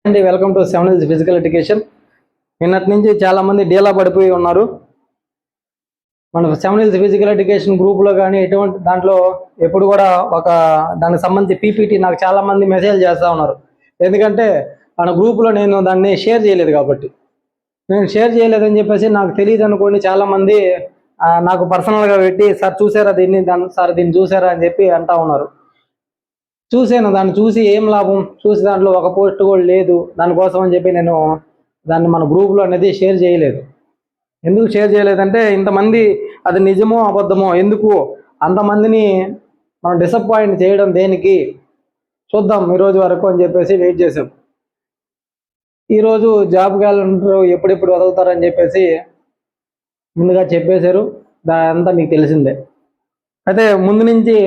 అండి welcome to 7 Hills physical education. నిన్నటి నుంచి చాలా మంది డీలా పడిపోయి ఉన్నారు. మన 7 Hills ఫిజికల్ ఎడ్యుకేషన్ గ్రూప్లో కానీ ఎటువంటి దాంట్లో ఎప్పుడు కూడా ఒక దానికి సంబంధించి పీపీటీ నాకు చాలా మంది మెసేజ్ చేస్తూ ఉన్నారు. ఎందుకంటే మన గ్రూప్లో నేను దాన్ని షేర్ చేయలేదు కాబట్టి. నేను షేర్ చేయలేదని చెప్పేసి నాకు తెలియదు అనుకోని చాలామంది నాకు పర్సనల్గా పెట్టి సార్ చూసారా దీన్ని చూసారా అని చెప్పి అంటూ ఉన్నారు. చూసాను, దాన్ని చూసి ఏం లాభం, చూసి దాంట్లో ఒక పోస్ట్ కూడా లేదు. దానికోసం అని చెప్పి నేను దాన్ని మన గ్రూప్లో అనేది షేర్ చేయలేదు. ఎందుకు షేర్ చేయలేదంటే ఇంతమంది అది నిజమో అబద్ధమో ఎందుకు అంతమందిని మనం డిసప్పాయింట్ చేయడం దేనికి, చూద్దాం ఈరోజు వరకు అని చెప్పేసి వెయిట్ చేసాం. ఈరోజు జాబ్ క్యాలెండర్ ఎప్పుడెప్పుడు వదులుతారని చెప్పేసి ముందుగా చెప్పేశారు. దానంతా మీకు తెలిసిందే. అయితే ముందు నుంచి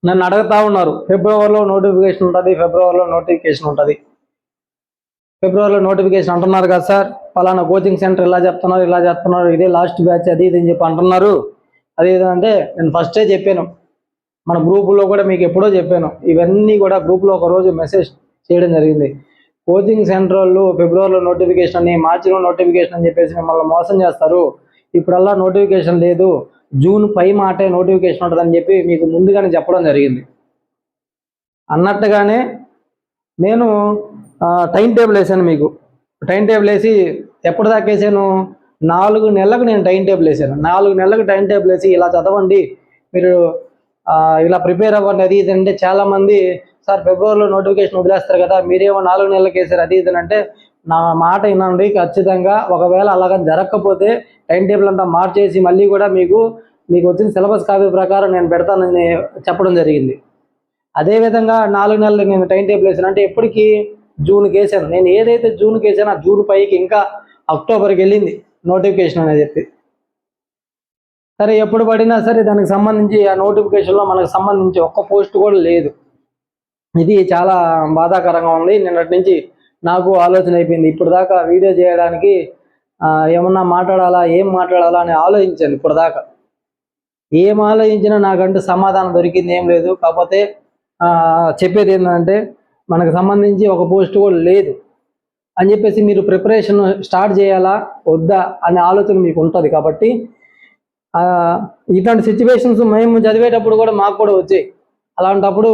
నన్ను అడుగుతూ ఉన్నారు, ఫిబ్రవరిలో నోటిఫికేషన్ ఉంటుంది, ఫిబ్రవరిలో నోటిఫికేషన్ అంటున్నారు కదా సార్, పలానా కోచింగ్ సెంటర్ ఇలా చెప్తున్నారు, ఇదే లాస్ట్ బ్యాచ్ అది ఇది అని చెప్పి అంటున్నారు. అది అంటే నేను ఫస్టే చెప్పాను, మన గ్రూపులో కూడా మీకు ఎప్పుడో చెప్పాను. ఇవన్నీ కూడా గ్రూప్లో ఒకరోజు మెసేజ్ చేయడం జరిగింది. కోచింగ్ సెంటర్ వాళ్ళు ఫిబ్రవరిలో నోటిఫికేషన్ అని, మార్చిలో నోటిఫికేషన్ అని చెప్పేసి మిమ్మల్ని మోసం చేస్తారు. ఇప్పుడల్లా నోటిఫికేషన్ లేదు, జూన్ 5 మాటే నోటిఫికేషన్ ఉంటుందని చెప్పి మీకు ముందుగానే చెప్పడం జరిగింది. అన్నట్టుగానే నేను టైం టేబుల్ వేసాను. మీకు టైం టేబుల్ వేసి ఎప్పటిదాకా వేసాను, 4 నెలలకు నేను టైం టేబుల్ వేసాను. 4 నెలలకు టైం టేబుల్ వేసి ఇలా చదవండి, మీరు ఇలా ప్రిపేర్ అవ్వండి అది ఇది అంటే చాలామంది సార్ ఫిబ్రవరిలో నోటిఫికేషన్ వదిలేస్తారు కదా, మీరేమో 4 నెలలకు వేసారు అది ఇది అంటే నా మాట వినండి. ఖచ్చితంగా ఒకవేళ అలాగని జరగకపోతే టైం టేబుల్ అంతా మార్చేసి మళ్ళీ కూడా మీకు వచ్చిన సిలబస్ కాపీ ప్రకారం నేను పెడతానని చెప్పడం జరిగింది. అదేవిధంగా 4 నెలలు నేను టైం టేబుల్ వేసాను అంటే ఎప్పటికీ జూన్కి వేసాను. నేను ఏదైతే జూన్కి వేసానో ఆ జూన్ 5కి ఇంకా అక్టోబర్కి వెళ్ళింది నోటిఫికేషన్ అని చెప్పి. సరే ఎప్పుడు పడినా సరే దానికి సంబంధించి ఆ నోటిఫికేషన్లో మనకు సంబంధించి ఒక్క పోస్ట్ కూడా లేదు. ఇది చాలా బాధాకరంగా ఉంది. నిన్నటి నుంచి నాకు ఆలోచన అయిపోయింది. ఇప్పుడు దాకా వీడియో చేయడానికి ఏమన్నా ఏం మాట్లాడాలా అని ఆలోచించాను. ఇప్పుడు దాకా ఏం ఆలోచించినా నాకంటూ సమాధానం దొరికింది ఏం లేదు. కాకపోతే చెప్పేది ఏంటంటే మనకు సంబంధించి ఒక పోస్ట్ కూడా లేదు అని చెప్పేసి మీరు ప్రిపరేషన్ స్టార్ట్ చేయాలా వద్దా అనే ఆలోచన మీకు ఉంటుంది. కాబట్టి ఇట్లాంటి సిచ్యువేషన్స్ మేము చదివేటప్పుడు కూడా మాకు కూడా వచ్చాయి. అలాంటప్పుడు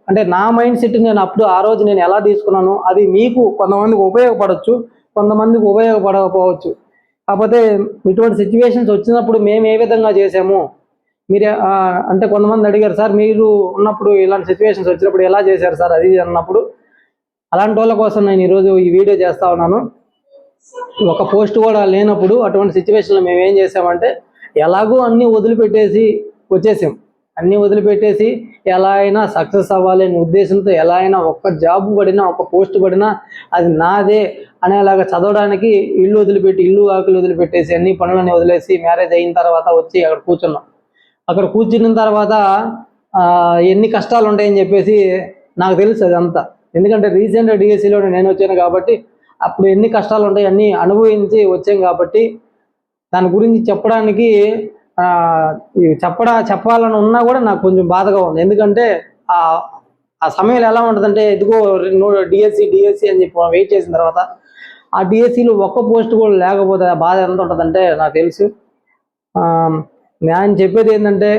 అంటే నా మైండ్ సెట్ నేను ఆ రోజు నేను ఎలా తీసుకున్నాను అది మీకు కొంతమందికి ఉపయోగపడవచ్చు, కొంతమందికి ఉపయోగపడకపోవచ్చు. కాకపోతే ఇటువంటి సిచ్యువేషన్స్ వచ్చినప్పుడు మేము ఏ విధంగా చేసాము మీరు అంటే కొంతమంది అడిగారు, సార్ మీరు ఉన్నప్పుడు ఇలాంటి సిచ్యువేషన్స్ వచ్చినప్పుడు ఎలా చేశారు సార్ అది అన్నప్పుడు, అలాంటి వాళ్ళ కోసం నేను ఈరోజు ఈ వీడియో చేస్తూ ఉన్నాను. ఒక పోస్ట్ కూడా లేనప్పుడు అటువంటి సిచ్యువేషన్లో మేము ఏం చేసామంటే ఎలాగో అన్నీ వదిలిపెట్టేసి ఎలా అయినా సక్సెస్ అవ్వాలి అనే ఉద్దేశంతో ఎలా అయినా ఒక్క జాబ్ పడినా ఒక్క పోస్ట్ పడినా అది నాదే అనేలాగా చదవడానికి ఇల్లు ఆకులు వదిలిపెట్టేసి అన్ని పనులని వదిలేసి మ్యారేజ్ అయిన తర్వాత వచ్చి అక్కడ కూర్చున్నాం. అక్కడ కూర్చున్న తర్వాత ఎన్ని కష్టాలు ఉంటాయని చెప్పేసి నాకు తెలుసు అదంతా. ఎందుకంటే రీసెంట్గా డిఎస్సిలో నేను వచ్చాను కాబట్టి అప్పుడు ఎన్ని కష్టాలు ఉంటాయి అన్నీ అనుభవించి వచ్చాం కాబట్టి దాని గురించి చెప్పడానికి చెప్పాలని ఉన్నా కూడా నాకు కొంచెం బాధగా ఉంది. ఎందుకంటే ఆ సమయంలో ఎలా ఉంటుందంటే ఇదిగో డిఎస్సి అని చెప్పి వెయిట్ చేసిన తర్వాత ఆ డిఎస్సిలో ఒక్క పోస్ట్ కూడా లేకపోతే ఆ బాధ ఎంత ఉంటుందంటే నాకు తెలుసు. నేను చెప్పేది ఏంటంటే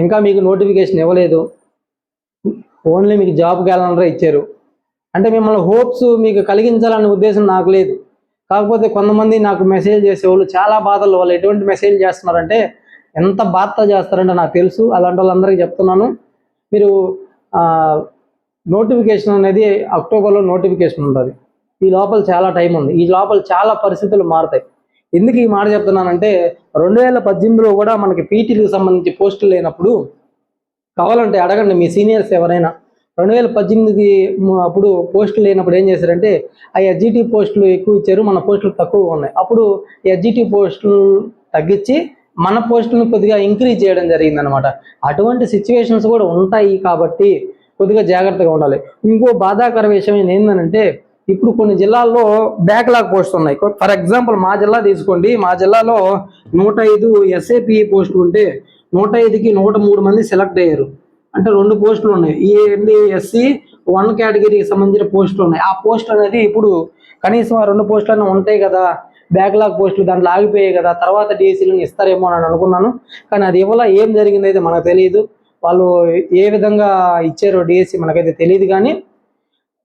ఇంకా మీకు నోటిఫికేషన్ ఇవ్వలేదు, ఓన్లీ మీకు జాబ్ క్యాలెండర్ ఇచ్చారు. అంటే మిమ్మల్ని హోప్స్ మీకు కలిగించాలనే ఉద్దేశం నాకు లేదు. కాకపోతే కొంతమంది నాకు మెసేజ్ చేసేవాళ్ళు చాలా బాధలు, వాళ్ళు ఎటువంటి మెసేజ్ చేస్తున్నారంటే ఎంత బాధతో చేస్తారంటే నాకు తెలుసు. అలాంటి వాళ్ళందరికీ చెప్తున్నాను, మీరు నోటిఫికేషన్ అనేది అక్టోబర్లో నోటిఫికేషన్ ఉంటుంది. ఈ లోపల చాలా టైం ఉంది, ఈ లోపల చాలా పరిస్థితులు మారుతాయి. ఎందుకు ఈ మాట చెప్తున్నానంటే 2018లో కూడా మనకి పీటీలకు సంబంధించి పోస్టులు లేనప్పుడు కావాలంటే అడగండి మీ సీనియర్స్ ఎవరైనా. 2018కి అప్పుడు పోస్టులు లేనప్పుడు ఏం చేశారంటే ఆ ఎస్జిటి పోస్టులు ఎక్కువ ఇచ్చారు, మన పోస్టులు తక్కువగా ఉన్నాయి. అప్పుడు ఎస్జిటి పోస్టులు తగ్గించి మన పోస్టులను కొద్దిగా ఇంక్రీజ్ చేయడం జరిగింది అనమాట. అటువంటి సిచ్యువేషన్స్ కూడా ఉంటాయి కాబట్టి కొద్దిగా జాగ్రత్తగా ఉండాలి. ఇంకో బాధాకర విషయం ఏంటంటే ఇప్పుడు కొన్ని జిల్లాల్లో బ్యాక్లాగ్ పోస్టులు ఉన్నాయి. ఫర్ ఎగ్జాంపుల్ మా జిల్లా తీసుకోండి, మా జిల్లాలో 105 ఎస్ఏపిఈ పోస్టులు ఉంటే 105కి 103 మంది సెలెక్ట్ అయ్యారు. అంటే 2 పోస్టులు ఉన్నాయి. ఈ ఎస్సీ 1 కేటగిరీకి సంబంధించిన పోస్టులు ఉన్నాయి. ఆ పోస్టులు అనేది ఇప్పుడు కనీసం ఆ 2 పోస్టులు ఉంటాయి కదా, బ్యాక్లాగ్ పోస్టులు దాంట్లో ఆగిపోయాయి కదా, తర్వాత డిఎస్సీలను ఇస్తారేమో అని అనుకున్నాను. కానీ అది ఇవ్వాల, ఏం జరిగింది అయితే మనకు తెలియదు. వాళ్ళు ఏ విధంగా ఇచ్చారో డిఎస్సీ మనకైతే తెలియదు. కానీ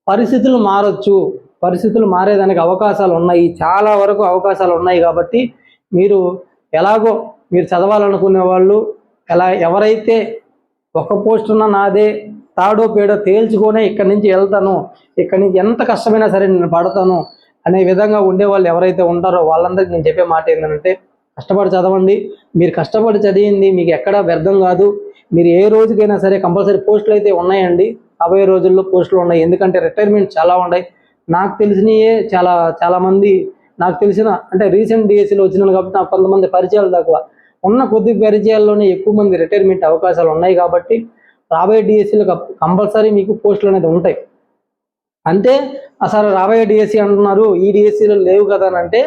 పరిస్థితులు మారొచ్చు, పరిస్థితులు మారేదానికి అవకాశాలు ఉన్నాయి, చాలా వరకు అవకాశాలు ఉన్నాయి. కాబట్టి మీరు ఎలాగో మీరు చదవాలనుకునే వాళ్ళు ఎవరైతే ఒక పోస్ట్ ఉన్నా నాదే, తాడో పేడో తేల్చుకొనే ఇక్కడి నుంచి వెళ్తాను, ఇక్కడి నుంచి ఎంత కష్టమైనా సరే నేను పడతాను అనే విధంగా ఉండేవాళ్ళు ఎవరైతే ఉంటారో వాళ్ళందరికీ నేను చెప్పే మాట ఏంటంటే, కష్టపడి చదవండి. మీరు కష్టపడి చదివింది మీకు ఎక్కడా వ్యర్థం కాదు. మీరు ఏ రోజుకైనా సరే కంపల్సరీ పోస్టులు అయితే ఉన్నాయండి, రాబోయే రోజుల్లో పోస్టులు ఉన్నాయి. ఎందుకంటే రిటైర్మెంట్ చాలా ఉన్నాయి. నాకు తెలిసినయే చాలామంది, నాకు తెలిసిన అంటే రీసెంట్ డిఎస్సీలో వచ్చినాను కాబట్టి నాకు కొంతమంది పరిచయాలు తక్కువ, ఉన్న కొద్ది పరిచయాల్లోనే ఎక్కువ మంది రిటైర్మెంట్ అవకాశాలు ఉన్నాయి. కాబట్టి రాబోయే డిఎస్సీలో కంపల్సరీ మీకు పోస్టులు అనేది ఉంటాయి. అంటే అసలు రాబోయే డిఎస్సీ అంటున్నారు, ఈ డిఎస్సీలో లేవు కదా అని అంటే,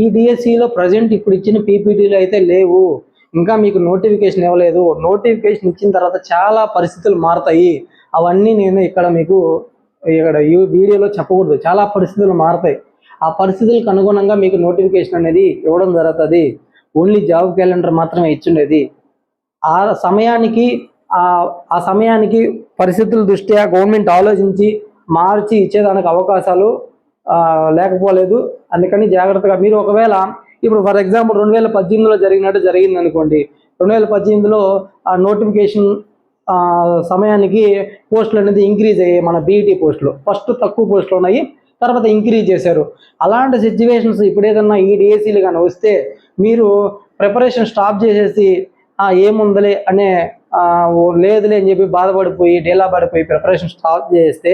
ఈ డిఎస్సీలో ప్రజెంట్ ఇప్పుడు ఇచ్చిన పీపీటీలు అయితే లేవు, ఇంకా మీకు నోటిఫికేషన్ ఇవ్వలేదు. నోటిఫికేషన్ ఇచ్చిన తర్వాత చాలా పరిస్థితులు మారుతాయి. అవన్నీ నేను ఇక్కడ ఈ వీడియోలో చెప్పకూడదు. చాలా పరిస్థితులు మారుతాయి. ఆ పరిస్థితులకు అనుగుణంగా మీకు నోటిఫికేషన్ అనేది ఇవ్వడం జరుగుతుంది. ఓన్లీ జాబ్ క్యాలెండర్ మాత్రమే ఇచ్చిండేది. ఆ సమయానికి పరిస్థితుల దృష్ట్యా గవర్నమెంట్ ఆలోచించి మార్చి ఇచ్చేదానికి అవకాశాలు లేకపోలేదు. అందుకని జాగ్రత్తగా మీరు ఒకవేళ ఇప్పుడు ఫర్ ఎగ్జాంపుల్ 2018లో జరిగింది అనుకోండి. 2018లో ఆ నోటిఫికేషన్ సమయానికి పోస్టులు అనేది ఇంక్రీజ్ అయ్యాయి. మన బీఈటీ పోస్టులు ఫస్ట్ తక్కువ పోస్టులు ఉన్నాయి, తర్వాత ఇంక్రీజ్ చేశారు. అలాంటి సిచ్యువేషన్స్ ఇప్పుడు ఏదన్నా ఈ డిఎస్సీలు కానీ వస్తే మీరు ప్రిపరేషన్ స్టాప్ చేసేసి ఏముందలే అనే లేదులే అని చెప్పి బాధపడిపోయి డేలా పడిపోయి ప్రిపరేషన్ స్టాప్ చేస్తే,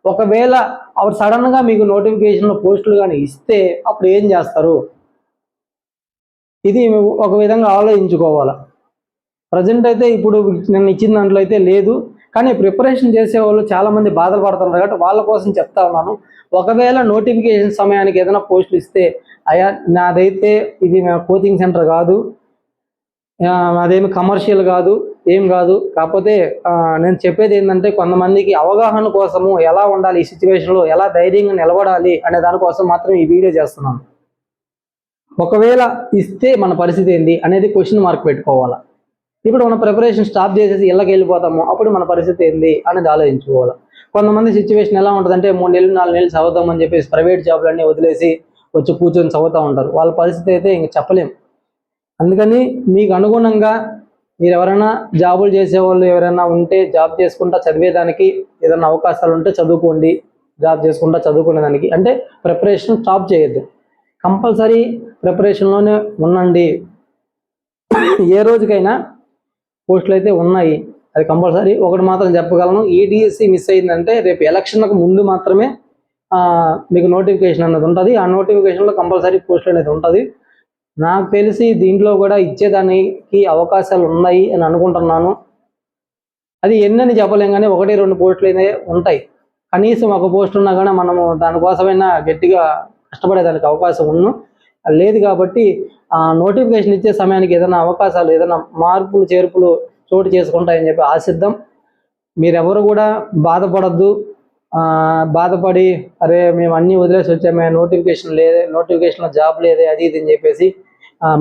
ఒకవేళ అప్పుడు సడన్గా మీకు నోటిఫికేషన్లో పోస్టులు కానీ ఇస్తే అప్పుడు ఏం చేస్తారు? ఇది ఒక విధంగా ఆలోచించుకోవాలి. ప్రజెంట్ అయితే ఇప్పుడు నేను ఇచ్చిన దాంట్లో అయితే లేదు, కానీ ప్రిపరేషన్ చేసేవాళ్ళు చాలామంది బాధలు పడుతున్నారు కాబట్టి వాళ్ళ కోసం చెప్తా ఉన్నాను. ఒకవేళ నోటిఫికేషన్ సమయానికి ఏదైనా పోస్టులు ఇస్తే, అయ్యా నాదైతే ఇది కోచింగ్ సెంటర్ కాదు, అదేమి కమర్షియల్ కాదు, ఏం కాదు, కాకపోతే నేను చెప్పేది ఏంటంటే కొంతమందికి అవగాహన కోసము ఎలా ఉండాలి, ఈ సిచ్యువేషన్లో ఎలా ధైర్యంగా నిలబడాలి అనే దానికోసం మాత్రం ఈ వీడియో చేస్తున్నాను. ఒకవేళ ఇస్తే మన పరిస్థితి ఏంది అనేది క్వశ్చన్ మార్క్ పెట్టుకోవాలి. ఇప్పుడు మన ప్రిపరేషన్ స్టాప్ చేసేసి ఇళ్ళకి వెళ్ళిపోతాము, అప్పుడు మన పరిస్థితి ఏంది అనేది ఆలోచించుకోవాలి. కొంతమంది సిచ్యువేషన్ ఎలా ఉంటుందంటే 3 నెలలు 4 నెలలు చదువుతామని చెప్పేసి ప్రైవేట్ జాబ్లన్నీ వదిలేసి వచ్చి కూర్చొని చదువుతూ ఉంటారు. వాళ్ళ పరిస్థితి అయితే ఇంక చెప్పలేం. అందుకని మీకు అనుగుణంగా మీరు ఎవరైనా జాబులు చేసేవాళ్ళు ఎవరైనా ఉంటే జాబ్ చేసుకుంటా చదివేదానికి ఏదైనా అవకాశాలు ఉంటే చదువుకోండి. జాబ్ చేసుకుంటా చదువుకునేదానికి అంటే ప్రిపరేషన్ స్టాప్ చేయొద్దు, కంపల్సరీ ప్రిపరేషన్లోనే ఉండండి. ఏ రోజుకైనా పోస్టులు అయితే ఉన్నాయి, అది కంపల్సరీ. ఒకటి మాత్రం చెప్పగలను, ఈ డిఎస్సి మిస్ అయిందంటే రేపు ఎలక్షన్లకు ముందు మాత్రమే మీకు నోటిఫికేషన్ అనేది ఉంటుంది. ఆ నోటిఫికేషన్లో కంపల్సరీ పోస్టులు అనేది ఉంటుంది. నాకు తెలిసి దీంట్లో కూడా ఇచ్చేదానికి అవకాశాలు ఉన్నాయి అని అనుకుంటున్నాను. అది ఎన్నని చెప్పలేం, కానీ 1-2 పోస్టులు అయితే ఉంటాయి. కనీసం ఒక పోస్ట్ ఉన్నా కానీ మనము దానికోసమైనా గట్టిగా కష్టపడేదానికి అవకాశం లేదు. కాబట్టి నోటిఫికేషన్ ఇచ్చే సమయానికి ఏదైనా అవకాశాలు, ఏదైనా మార్పులు చేర్పులు చోటు చేసుకుంటాయని చెప్పి ఆశిద్దాం. మీరెవరు కూడా బాధపడద్దు. బాధపడి అరే మేము అన్నీ వదిలేసి వచ్చామే, నోటిఫికేషన్లో జాబ్ లేదే, అది ఇది అని చెప్పేసి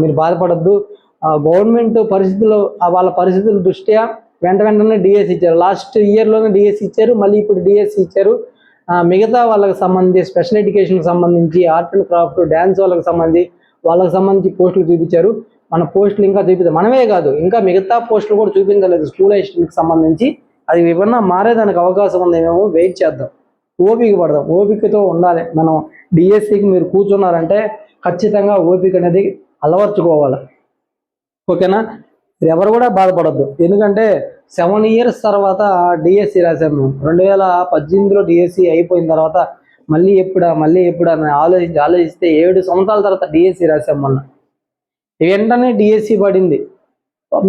మీరు బాధపడద్దు. గవర్నమెంట్ పరిస్థితులు, వాళ్ళ పరిస్థితుల దృష్ట్యా వెంటనే డిఎస్సి ఇచ్చారు. లాస్ట్ ఇయర్లోనే డిఎస్సి ఇచ్చారు, మళ్ళీ ఇప్పుడు డిఎస్సి ఇచ్చారు. మిగతా వాళ్ళకి సంబంధించి స్పెషల్ ఎడ్యుకేషన్కి సంబంధించి, ఆర్ట్ అండ్ క్రాఫ్ట్, డ్యాన్స్ వాళ్ళకి సంబంధించి పోస్టులు చూపించారు. మన పోస్టులు ఇంకా చూపిద్దాం. మనమే కాదు, ఇంకా మిగతా పోస్టులు కూడా చూపించలేదు స్కూల్ అసిస్టెంట్కి సంబంధించి. అది ఏమన్నా మారేదానికి అవకాశం ఉందేమో, వెయిట్ చేద్దాం, ఓపిక పడదాం. ఓపికతో ఉండాలి. మనం డిఎస్సికి మీరు కూర్చున్నారంటే ఖచ్చితంగా ఓపిక అనేది అలవర్చుకోవాలి. ఓకేనా? ఎవరు కూడా బాధపడద్దు. ఎందుకంటే 7 years తర్వాత డిఎస్సి రాసాము. 2018లో డిఎస్సి అయిపోయిన తర్వాత మళ్ళీ ఎప్పుడా అని ఆలోచిస్తే 7 సంవత్సరాల తర్వాత డిఎస్సి రాసాము. మొన్న వెంటనే డిఎస్సి పడింది.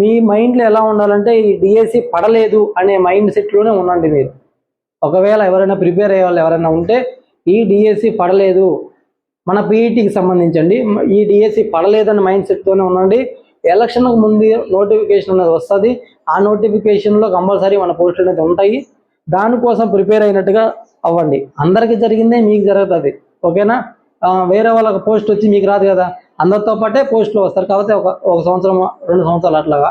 మీ మైండ్లో ఎలా ఉండాలంటే ఈ డిఎస్సి పడలేదు అనే మైండ్ సెట్లోనే ఉండండి మీరు. ఒకవేళ ఎవరైనా ప్రిపేర్ అయ్యే వాళ్ళు ఎవరైనా ఉంటే, ఈ డిఎస్సి పడలేదు, మన పీఈటీకి సంబంధించండి, ఈ డిఎస్సి పడలేదన్న మైండ్ సెట్తోనే ఉండండి. ఎలక్షన్కు ముందు నోటిఫికేషన్ అనేది వస్తుంది. ఆ నోటిఫికేషన్లో కంపల్సరీ మన పోస్టులు అనేది ఉంటాయి. దానికోసం ప్రిపేర్ అయినట్టుగా అవ్వండి. అందరికీ జరిగిందే మీకు జరుగుతుంది, ఓకేనా? వేరే వాళ్ళకి పోస్ట్ వచ్చి మీకు రాదు కదా, అందరితో పాటే పోస్టులు వస్తారు. కాకపోతే ఒక సంవత్సరం 2 సంవత్సరాలు అట్లాగా.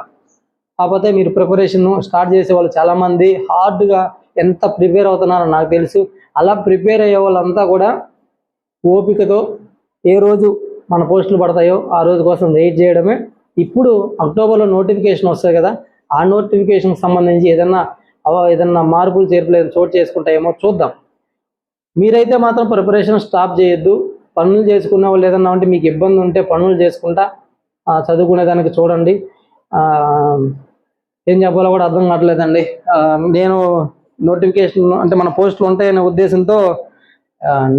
కాకపోతే మీరు ప్రిపరేషన్ స్టార్ట్ చేసే వాళ్ళు చాలామంది హార్డ్గా ఎంత ప్రిపేర్ అవుతున్నారో నాకు తెలుసు. అలా ప్రిపేర్ అయ్యే వాళ్ళంతా కూడా ఓపికతో ఏ రోజు మన పోస్టులు పడతాయో ఆ రోజు కోసం వెయిట్ చేయడమే. ఇప్పుడు అక్టోబర్లో నోటిఫికేషన్ వస్తాయి కదా, ఆ నోటిఫికేషన్కి సంబంధించి ఏదన్నా మార్పులు చేర్పులు చోటు చేసుకుంటాయేమో చూద్దాం. మీరైతే మాత్రం ప్రిపరేషన్ స్టాప్ చేయొద్దు. పనులు చేసుకునే వాళ్ళు ఏదన్నా ఉంటే మీకు ఇబ్బంది ఉంటే పనులు చేసుకుంటా చదువుకునేదానికి చూడండి. ఏం చెప్పాలో కూడా అర్థం కావట్లేదండి. నేను నోటిఫికేషన్ అంటే మన పోస్టులు ఉంటాయనే ఉద్దేశంతో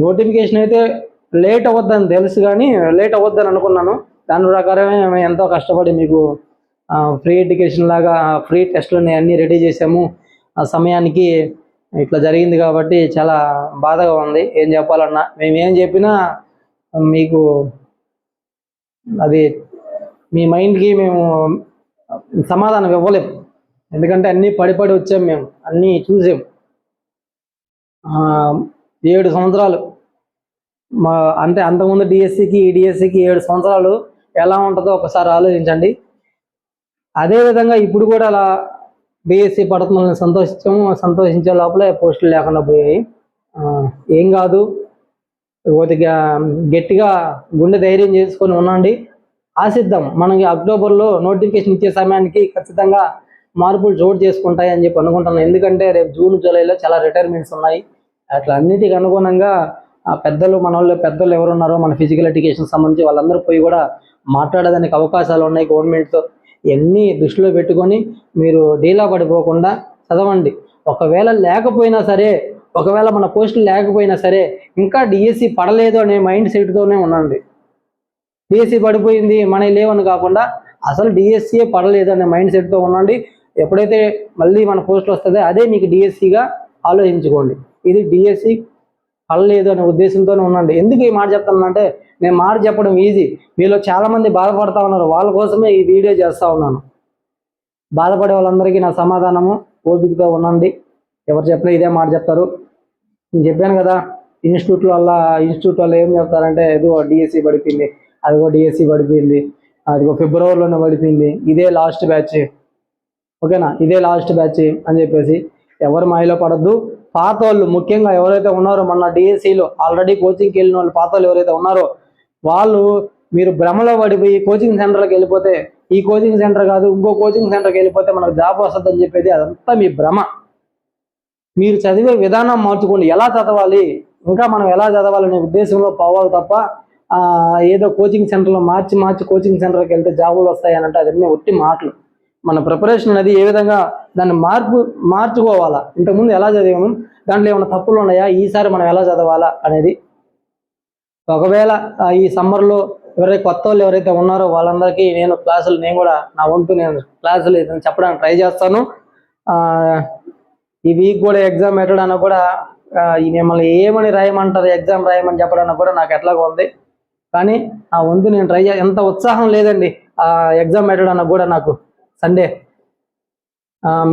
నోటిఫికేషన్ అయితే లేట్ అవ్వద్దని తెలుసు, కానీ లేట్ అవ్వద్దని అనుకున్నాను. దాని ప్రకారమే మేము ఎంతో కష్టపడి మీకు ఫ్రీ ఎడ్యుకేషన్ లాగా ఫ్రీ టెస్టులని అన్నీ రెడీ చేసాము. ఆ సమయానికి ఇట్లా జరిగింది కాబట్టి చాలా బాధగా ఉంది. ఏం చెప్పాలన్నా మేము ఏం చెప్పినా మీకు అది మీ మైండ్కి మేము సమాధానం ఇవ్వలేము. ఎందుకంటే అన్నీ పడి వచ్చాం, మేము అన్నీ చూసాం. 7 సంవత్సరాలు అంటే అంతకుముందు డిఎస్సికి ఈ డిఎస్సికి 7 సంవత్సరాలు ఎలా ఉంటుందో ఒకసారి ఆలోచించండి. అదేవిధంగా ఇప్పుడు కూడా అలా డిఎస్సి పడుతుందని సంతోషించే లోపలే పోస్టులు లేకుండా పోయాయి. ఏం కాదు, కొద్దిగా గట్టిగా గుండె ధైర్యం చేసుకొని ఉండండి. ఆశిద్దాం, మనకి అక్టోబర్లో నోటిఫికేషన్ ఇచ్చే సమయానికి ఖచ్చితంగా మార్పులు చోటు చేసుకుంటాయి అని చెప్పి అనుకుంటున్నాను. ఎందుకంటే రేపు జూన్ జూలైలో చాలా రిటైర్మెంట్స్ ఉన్నాయి. అట్లా అన్నిటికీ అనుగుణంగా పెద్దలు పెద్దలు ఎవరున్నారో మన ఫిజికల్ ఎడ్యుకేషన్ సంబంధించి వాళ్ళందరూ పోయి కూడా మాట్లాడేదానికి అవకాశాలు ఉన్నాయి గవర్నమెంట్తో. ఇవన్నీ దృష్టిలో పెట్టుకొని మీరు డీలా పడిపోకుండా చదవండి. ఒకవేళ మన పోస్టులు లేకపోయినా సరే ఇంకా డిఎస్సి పడలేదు అనే మైండ్ సెట్తోనే ఉండండి. డిఎస్సి పడిపోయింది మనకి లేవని కాకుండా అసలు డిఎస్సియే పడలేదు అనే మైండ్ సెట్తో ఉండండి. ఎప్పుడైతే మళ్ళీ మన పోస్టులు వస్తుందో అదే మీకు డిఎస్సిగా ఆలోచించుకోండి. ఇది డిఎస్సి పడలేదు అనే ఉద్దేశంతోనే ఉండండి. ఎందుకు ఈ మాట చెప్తానంటే, నేను మాట చెప్పడం ఈజీ, మీలో చాలామంది బాధపడతా ఉన్నారు, వాళ్ళ కోసమే ఈ వీడియో చేస్తూ ఉన్నాను. బాధపడే వాళ్ళందరికీ నా సమాధానము, ఓపికతో ఉండండి. ఎవరు చెప్పినా ఇదే మాట చెప్తారు. నేను చెప్పాను కదా, ఇన్స్టిట్యూట్ వాళ్ళు ఏం చెప్తారంటే, ఇదిగో డిఎస్సి పడిపోయింది, అదిగో డిఎస్సి పడిపోయింది, అదిగో ఫిబ్రవరిలోనే పడిపోయింది, ఇదే లాస్ట్ బ్యాచ్, ఓకేనా, ఇదే లాస్ట్ బ్యాచ్ అని చెప్పేసి ఎవరు మాయలో పడద్దు. పాత వాళ్ళు ముఖ్యంగా ఎవరైతే ఉన్నారో మొన్న డిఎస్సిలో ఆల్రెడీ కోచింగ్కి వెళ్ళిన వాళ్ళు, పాత వాళ్ళు ఎవరైతే ఉన్నారో వాళ్ళు మీరు భ్రమలో పడిపోయి కోచింగ్ సెంటర్కి వెళ్ళిపోతే, ఈ కోచింగ్ సెంటర్ కాదు ఇంకో కోచింగ్ సెంటర్కి వెళ్ళిపోతే మనకు జాబ్ వస్తుందని చెప్పేది అదంతా మీ భ్రమ. మీరు చదివే విధానం మార్చుకోండి. ఎలా చదవాలి, ఇంకా మనం ఎలా చదవాలనే ఉద్దేశంలో పోవాలి తప్ప ఏదో కోచింగ్ సెంటర్లో మార్చి కోచింగ్ సెంటర్కి వెళ్తే జాబులు వస్తాయని అంటే అదన్నీ ఒట్టి మాటలు. మన ప్రిపరేషన్ అనేది ఏ విధంగా దాన్ని మార్చుకోవాలా, ఇంతకుముందు ఎలా చదివాము, దాంట్లో ఏమైనా తప్పులు ఉన్నాయా, ఈసారి మనం ఎలా చదవాలా అనేది. ఒకవేళ ఈ సమ్మర్లో కొత్త వాళ్ళు ఎవరైతే ఉన్నారో వాళ్ళందరికీ నేను కూడా నా వంతు నేను క్లాసులు చెప్పడానికి ట్రై చేస్తాను. ఈ వీక్ కూడా ఎగ్జామ్ పెట్టడానికి కూడా మిమ్మల్ని ఏమని రాయమంటారు, ఎగ్జామ్ రాయమని చెప్పడానికి కూడా నాకు ఎట్లాగో ఉంది. కానీ ఆ వంతు నేను ట్రై ఎంత ఉత్సాహం లేదండి ఎగ్జామ్ పెట్టడానికి కూడా నాకు. సండే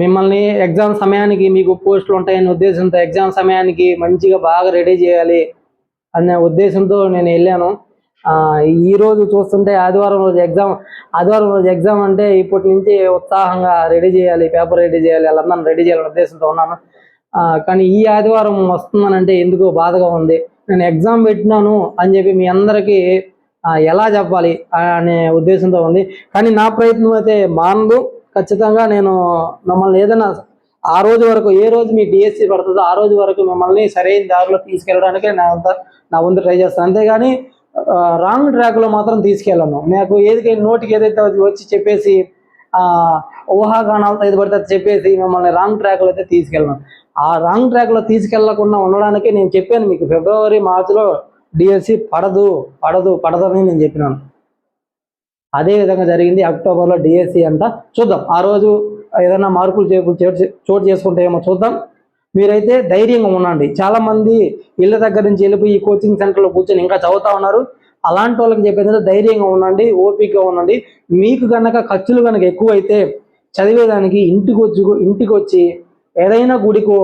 మిమ్మల్ని ఎగ్జామ్ సమయానికి మీకు పోస్టులు ఉంటాయనే ఉద్దేశంతో ఎగ్జామ్ సమయానికి మంచిగా బాగా రెడీ చేయాలి అనే ఉద్దేశంతో నేను వెళ్ళాను. ఈరోజు చూస్తుంటే ఆదివారం రోజు ఎగ్జామ్ అంటే ఇప్పటి నుంచి ఉత్సాహంగా రెడీ చేయాలి, పేపర్ రెడీ చేయాలి, వాళ్ళందరినీ రెడీ చేయాలనే ఉద్దేశంతో ఉన్నాను. కానీ ఈ ఆదివారం వస్తుందనంటే ఎందుకో బాధగా ఉంది. నేను ఎగ్జామ్ పెట్టినాను అని చెప్పి మీ అందరికీ ఎలా చెప్పాలి అనే ఉద్దేశంతో ఉంది. కానీ నా ప్రయత్నం అయితే మానదు. ఖచ్చితంగా నేను మిమ్మల్ని ఏదైనా ఆ రోజు వరకు, ఏ రోజు మీ డిఎస్సి పడుతుందో ఆ రోజు వరకు మిమ్మల్ని సరైన దారిలో తీసుకెళ్ళడానికే నా వంతు ట్రై చేస్తాను. అంతేగాని రాంగ్ ట్రాక్లో మాత్రం తీసుకెళ్ళను. నాకు నోటికి ఏదైతే వచ్చి చెప్పేసి ఊహాగానాలతో ఏది పడితే చెప్పేసి మిమ్మల్ని రాంగ్ ట్రాక్లో అయితే తీసుకెళ్ళను. ఆ రాంగ్ ట్రాక్లో తీసుకెళ్లకుండా ఉండడానికి నేను చెప్పాను మీకు, ఫిబ్రవరి మార్చిలో డిఎస్సి పడదని నేను చెప్పినాను. అదే విధంగా జరిగింది. అక్టోబర్లో డిఎస్సి అంట. చూద్దాం ఆ రోజు ఏదైనా మార్పులు చోటు చేసుకుంటాయేమో చూద్దాం. మీరైతే ధైర్యంగా ఉండండి. చాలామంది ఇళ్ళ దగ్గర నుంచి వెళ్ళిపోయి ఈ కోచింగ్ సెంటర్లో కూర్చొని ఇంకా చదువుతా ఉన్నారు. అలాంటి వాళ్ళకి చెప్పేది ధైర్యంగా ఉండండి, ఓపికగా ఉండండి. మీకు కనుక ఖర్చులు కనుక ఎక్కువైతే చదివేదానికి ఇంటికి వచ్చి ఏదైనా గుడికో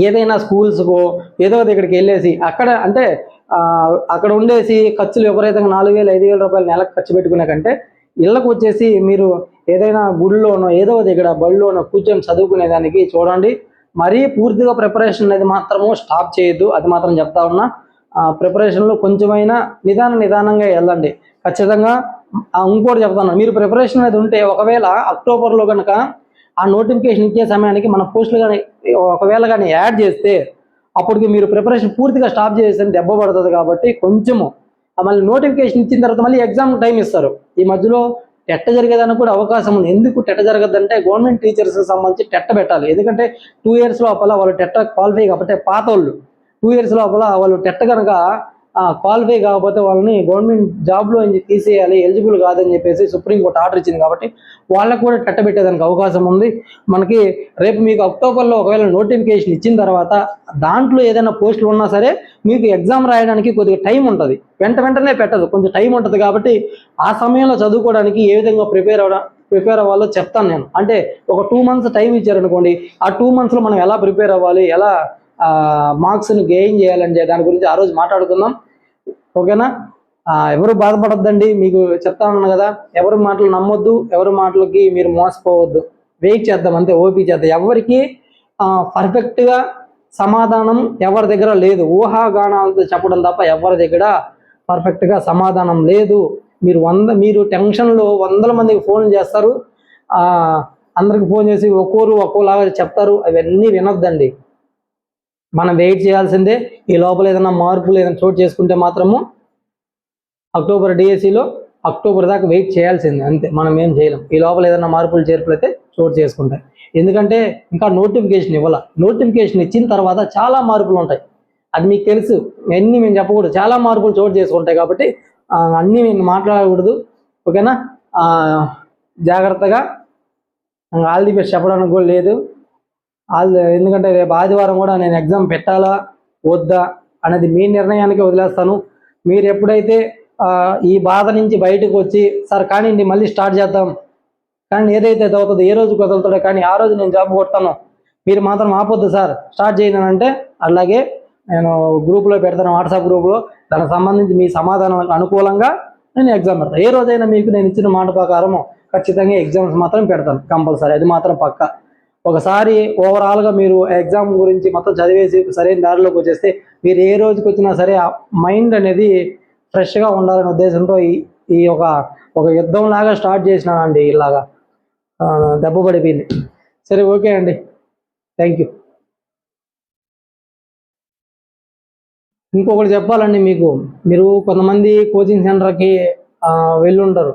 ఏదైనా స్కూల్స్కో ఏదో దగ్గరికి వెళ్ళేసి అక్కడ అంటే అక్కడ ఉండేసి ఖర్చులు విపరీతంగా 4,000 5,000 రూపాయలు నెలకు ఖర్చు పెట్టుకునే కంటే ఇళ్ళకు వచ్చేసి మీరు ఏదైనా గుడిలోనో ఏదో దగ్గర బడిలోనో కూర్చొని చదువుకునేదానికి చూడండి. మరీ పూర్తిగా ప్రిపరేషన్ అనేది మాత్రము స్టాప్ చేయొద్దు, అది మాత్రం చెప్తా ఉన్నా. ప్రిపరేషన్లో కొంచెమైనా నిదానంగా వెళ్ళండి ఖచ్చితంగా. ఇంకోటి చెప్తాను, మీరు ప్రిపరేషన్ అనేది ఉంటే ఒకవేళ అక్టోబర్లో కనుక ఆ నోటిఫికేషన్ ఇచ్చే సమయానికి మన పోస్టులు కానీ ఒకవేళ కానీ యాడ్ చేస్తే అప్పటికి మీరు ప్రిపరేషన్ పూర్తిగా స్టాప్ చేస్తే దెబ్బ పడుతుంది. కాబట్టి కొంచెము మళ్ళీ నోటిఫికేషన్ ఇచ్చిన తర్వాత మళ్ళీ ఎగ్జామ్ టైం ఇస్తారు. ఈ మధ్యలో టెట్ జరిగేదానికి కూడా అవకాశం ఉంది. ఎందుకు టెట్ జరగద్దంటే గవర్నమెంట్ టీచర్స్కి సంబంధించి టెట్ పెట్టాలి. ఎందుకంటే 2 years లోపల వాళ్ళు టెట్ క్వాలిఫై కాబట్టి పాత వాళ్ళు 2 years లోపల వాళ్ళు టెట్ కనుక క్వాలిఫై కాకపోతే వాళ్ళని గవర్నమెంట్ జాబ్లో తీసేయాలి, ఎలిజిబుల్ కాదని చెప్పేసి సుప్రీంకోర్టు ఆర్డర్ ఇచ్చింది. కాబట్టి వాళ్ళకు కూడా టెట్ పెట్టేదానికి అవకాశం ఉంది. మనకి రేపు మీకు అక్టోబర్లో ఒకవేళ నోటిఫికేషన్ ఇచ్చిన తర్వాత దాంట్లో ఏదైనా పోస్టులు ఉన్నా సరే మీకు ఎగ్జామ్ రాయడానికి కొద్దిగా టైం ఉంటుంది. వెంటనే పెట్టదు, కొంచెం టైం ఉంటుంది. కాబట్టి ఆ సమయంలో చదువుకోవడానికి ఏ విధంగా ప్రిపేర్ అవ్వాలో చెప్తాను నేను. అంటే ఒక 2 months టైం ఇచ్చారనుకోండి, ఆ 2 monthsలో మనం ఎలా ప్రిపేర్ అవ్వాలి, ఎలా మార్క్స్ని గెయిన్ చేయాలంటే దాని గురించి ఆ రోజు మాట్లాడుకుందాం. ఓకేనా? ఎవరు బాధపడొద్దండి, మీకు చెప్తా ఉన్నాను కదా. ఎవరి మాటలు నమ్మొద్దు, ఎవరి మాటలకి మీరు మోసపోవద్దు. వెయిట్ చేద్దాం అంతే, ఓపీ చేద్దాం. ఎవరికి పర్ఫెక్ట్గా సమాధానం ఎవరి దగ్గర లేదు. ఊహాగానాలతో చెప్పడం తప్ప ఎవరి దగ్గర పర్ఫెక్ట్గా సమాధానం లేదు. మీరు టెన్షన్లో 100 మందికి ఫోన్ చేస్తారు, అందరికి ఫోన్ చేసి ఒక్కోలాగా చెప్తారు. అవన్నీ వినొద్దండి. మనం వెయిట్ చేయాల్సిందే. ఈ లోపల ఏదైనా మార్పులు ఏదైనా చోటు చేసుకుంటే మాత్రము అక్టోబర్ డిఎస్సిలో అక్టోబర్ దాకా వెయిట్ చేయాల్సిందే, అంతే. మనం ఏం చేయలేం. ఈ లోపల ఏదైనా మార్పులు చేర్పులైతే చోటు చేసుకుంటాయి. ఎందుకంటే ఇంకా నోటిఫికేషన్ ఇవ్వాల. నోటిఫికేషన్ ఇచ్చిన తర్వాత చాలా మార్పులు ఉంటాయి, అది మీకు తెలుసు. అన్నీ మేము చెప్పకూడదు, చాలా మార్పులు చోటు చేసుకుంటాయి. కాబట్టి అన్నీ మేము మాట్లాడకూడదు. ఓకేనా? జాగ్రత్తగా. ఆల్ ది బెస్ట్ చెప్పడానికి కూడా లేదు. ఎందుకంటే రేపు ఆదివారం కూడా నేను ఎగ్జామ్ పెట్టాలా వద్దా అనేది మీ నిర్ణయానికి వదిలేస్తాను. మీరు ఎప్పుడైతే ఈ బాధ నుంచి బయటకు వచ్చి సార్ కానీ మళ్ళీ స్టార్ట్ చేద్దాం, కానీ ఏదైతే అవుతుందో ఏ రోజు వదులుతాడో కానీ ఆ రోజు నేను జాబ్ కొడతాను, మీరు మాత్రం ఆపొద్దు సార్ స్టార్ట్ చేయను అంటే, అలాగే నేను గ్రూప్లో పెడతాను, వాట్సాప్ గ్రూప్లో. దానికి సంబంధించి మీ సమాధానాలకు అనుకూలంగా నేను ఎగ్జామ్ పెడతాను. ఏ రోజైనా మీకు నేను ఇచ్చిన మాట ప్రకారం ఖచ్చితంగా ఎగ్జామ్స్ మాత్రం పెడతాను, కంపల్సరీ. అది మాత్రం పక్కా. ఒకసారి ఓవరాల్గా మీరు ఎగ్జామ్ గురించి మొత్తం చదివేసి సరైన దారిలోకి వచ్చేస్తే మీరు ఏ రోజుకి వచ్చినా సరే మైండ్ అనేది ఫ్రెష్గా ఉండాలనే ఉద్దేశంతో ఈ ఒక యుద్ధం లాగా స్టార్ట్ చేసినానండి. ఇలాగా దెబ్బ పడిపోయింది. సరే, ఓకే అండి, థ్యాంక్ యూ. ఇంకొకటి చెప్పాలండి మీకు, మీరు కొంతమంది కోచింగ్ సెంటర్కి వెళ్ళుంటారు.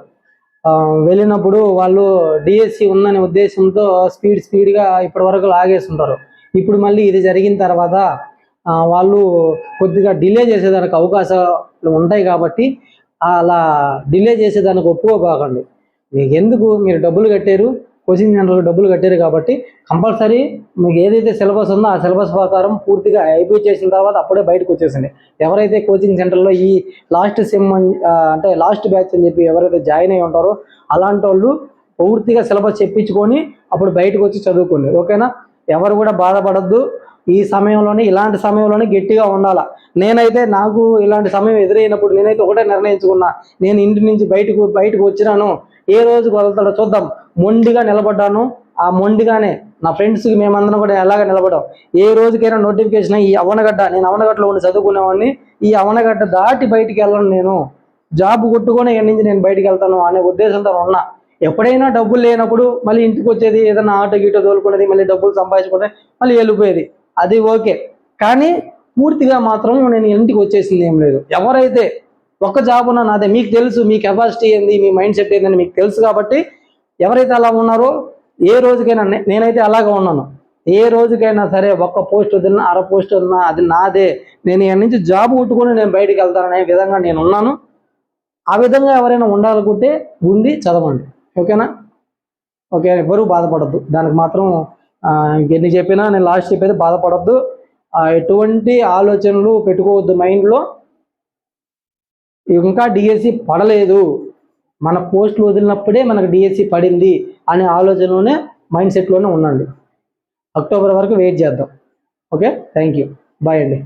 వెళ్ళినప్పుడు వాళ్ళు డిఎస్సి ఉందనే ఉద్దేశంతో స్పీడ్గా ఇప్పటి వరకు లాగేస్తుంటారు. ఇప్పుడు మళ్ళీ ఇది జరిగిన తర్వాత వాళ్ళు కొద్దిగా డిలే చేసేదానికి అవకాశాలు ఉంటాయి. కాబట్టి అలా డిలే చేసేదానికి ఒప్పుకోకండి. మీకు ఎందుకు, మీరు డబ్బులు కట్టారు, కోచింగ్ సెంటర్లకు డబ్బులు కట్టారు కాబట్టి కంపల్సరీ మీకు ఏదైతే సిలబస్ ఉందో ఆ సిలబస్ ప్రకారం పూర్తిగా అయిపోయి చేసిన తర్వాత అప్పుడే బయటకు వచ్చేసింది. ఎవరైతే కోచింగ్ సెంటర్లో ఈ లాస్ట్ సెమ్ అంటే లాస్ట్ బ్యాచ్ అని చెప్పి ఎవరైతే జాయిన్ అయ్యి ఉంటారో అలాంటి వాళ్ళు పూర్తిగా సిలబస్ చెప్పించుకొని అప్పుడు బయటకు వచ్చి చదువుకోండి. ఓకేనా? ఎవరు కూడా బాధపడద్దు. ఈ సమయంలోనే, ఇలాంటి సమయంలోనే గట్టిగా ఉండాలా. నేనైతే నాకు ఇలాంటి సమయం ఎదురైనప్పుడు నేనైతే ఒకటే నిర్ణయించుకున్నా, నేను ఇంటి నుంచి బయటకు వచ్చినాను, ఏ రోజుకు వదులుతాడో చూద్దాం, మొండిగా నిలబడ్డాను. ఆ మొండిగానే నా ఫ్రెండ్స్కి మేమందరం కూడా ఎలాగ నిలబడ్డాం. ఏ రోజుకైనా నోటిఫికేషన్ ఈ అవనగడ్డ, నేను అవనగడ్డలో ఉండి చదువుకునేవాడిని, ఈ అవనగడ్డ దాటి బయటికి వెళ్ళను, నేను జాబ్ కొట్టుకొని ఇక్కడి నుంచి నేను బయటికి వెళ్తాను అనే ఉద్దేశంతో ఉన్నా. ఎప్పుడైనా డబ్బులు లేనప్పుడు మళ్ళీ ఇంటికి వచ్చేది, ఏదైనా ఆటో గీటో తోలుకునేది, మళ్ళీ డబ్బులు సంపాదించుకునేది, మళ్ళీ వెళ్ళిపోయేది, అది ఓకే. కానీ పూర్తిగా మాత్రం నేను ఇంటికి వచ్చేసింది ఏం లేదు. ఎవరైతే ఒక్క జాబ్ ఉన్నా నాదే, మీకు తెలుసు మీ కెపాసిటీ ఏంది, మీ మైండ్ సెట్ ఏందని మీకు తెలుసు. కాబట్టి ఎవరైతే అలా ఉన్నారో ఏ రోజుకైనా, నేనైతే అలాగే ఉన్నాను, ఏ రోజుకైనా సరే ఒక్క పోస్ట్ వదిలినా, అర పోస్ట్ వదిలినా అది నాదే, నేను ఇక్కడి నుంచి జాబ్ కొట్టుకొని నేను బయటికి వెళ్తాననే విధంగా నేను ఉన్నాను. ఆ విధంగా ఎవరైనా ఉండాలనుకుంటే ఉండి చదవండి. ఓకేనా? ఓకే, ఎవరు బాధపడద్దు దానికి మాత్రం. ఎన్ని చెప్పినా నేను లాస్ట్ చెప్పేది బాధపడద్దు. ఎటువంటి ఆలోచనలు పెట్టుకోవద్దు మైండ్లో. ఇంకా డిఎస్సి పడలేదు, మన పోస్టులు వదిలినప్పుడే మనకు డిఎస్సి పడింది అనే ఆలోచనలోనే, మైండ్ సెట్లోనే ఉండండి. అక్టోబర్ వరకు వెయిట్ చేద్దాం. ఓకే, థ్యాంక్ యూ, బాయ్ అండి.